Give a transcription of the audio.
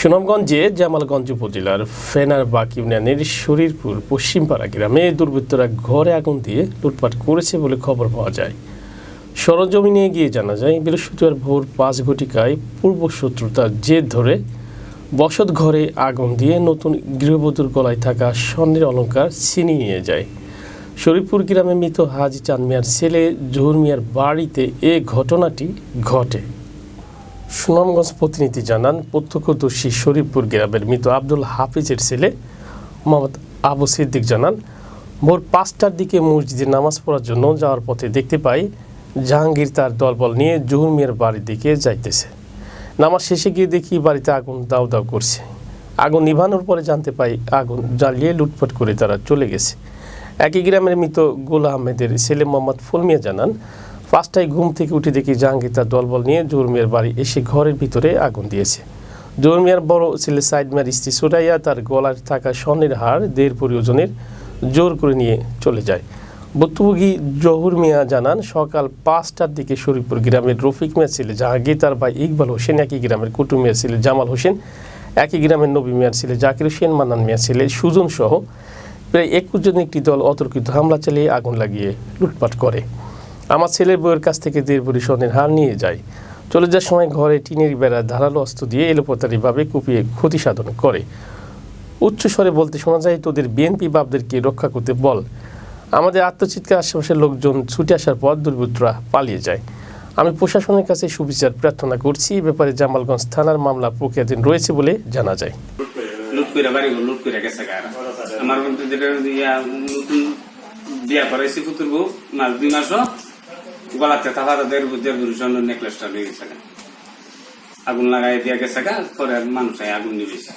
সুনামগঞ্জে জামালগঞ্জ উপজেলার ফেনারবাগ ইউনিয়নের শরীরপুর পশ্চিমপাড়া গ্রামে দুর্বৃত্তরা ঘরে আগুন দিয়ে লুটপাট করেছে বলে খবর পাওয়া যায়। সরজমিনে গিয়ে জানা যায়, বৃহস্পতিবার ভোর 5 ঘটিকায় পূর্বশত্রুতার জের ধরে বসত ঘরে আগুন দিয়ে নতুন গৃহবধূর গলায় থাকা স্বর্ণের অলংকার ছিনিয়ে নিয়ে যায়। শরীরপুর গ্রামে মৃত হাজি চাঁদ মিয়ার ছেলে জহুর মিয়ার বাড়িতে এ ঘটনাটি ঘটে। সুনামগঞ্জ প্রতিনিধি জানান, প্রত্যক্ষদর্শী শরীফপুর গ্রামের মৃত আব্দুল হাফিজের ছেলে মোহাম্মদ আবু সিদ্দিক জানান, ভোর 5টার দিকে মসজিদে নামাজ পড়ার জন্য যাওয়ার পথে দেখতে পাই জাহাঙ্গীর তার দলবল নিয়ে জহুর মিয়ার বাড়ির দিকে যাইতেছে। নামাজ শেষে গিয়ে দেখি বাড়িতে আগুন দাউ দাউ করছে। আগুন নিভানোর পরে জানতে পাই আগুন জ্বালিয়ে লুটপাট করে তারা চলে গেছে। একই গ্রামের মৃত গোলা আহমেদের ছেলে মোহাম্মদ ফুল মিয়া জানান, 5টায় ঘুম থেকে উঠে দেখি জাহাঙ্গীর তার দলবল নিয়ে জহুর মিয়ার বাড়ি এসে ঘরের ভিতরে আগুন দিয়েছে। জহুর মিয়ার বড় ছেলে সাইদ মিয়ার স্ত্রী সুরাইয়া তার গলায় থাকা স্বর্ণের হার 1.5 ওজনের জোর করে নিয়ে চলে যায়। ভুক্তভোগী জহুর মিয়া জানান, সকাল 5টার দিকে শরীফপুর গ্রামের রফিক মিয়ার ছেলে জাহাঙ্গীর, তার ভাই ইকবাল হোসেন, একই গ্রামের কুটু মিয়ার ছেলে জামাল হোসেন, একই গ্রামের নবী মিয়ার ছেলে জাকির হোসেন, মান্নান মিয়ার ছেলে সুজন সহ প্রায় 21 জনের একটি দল অতর্কিত হামলা চালিয়ে আগুন লাগিয়ে লুটপাট করে। আমার ছেলের বউয়ের কাছ থেকে 1.5 ভরি স্বর্ণের হার নিয়ে যায়। চলে যাওয়ার সময় ঘরে টিনের বেড়া ধারালো অস্ত্র দিয়ে এলোপাতারিভাবে কুপিয়ে ক্ষতি সাধন করে। উচ্চস্বরে বলতে শোনা যায়, তোদের বিএনপি বাপদেরকে রক্ষা করতে বল। আমাদের আত্মচিৎকার আশেপাশের লোকজন ছুটে আসার পর দুর্বৃত্তরা পালিয়ে যায়। আমি প্রশাসনের কাছে সুবিচার প্রার্থনা করছি। এ ব্যাপারে জামালগঞ্জ থানার মামলা প্রক্রিয়াধীন রয়েছে বলে জানা যায়। বিয়া করাইছি পুতুর বউ, মাস 2 মাসও গলাতে থাকা 1.5 ভরি স্বর্ণের নেকলেসটা নিয়ে গেছে, আগুন লাগাই দিয়া গেছে, পরে মানুষ আগুন নিবেছে।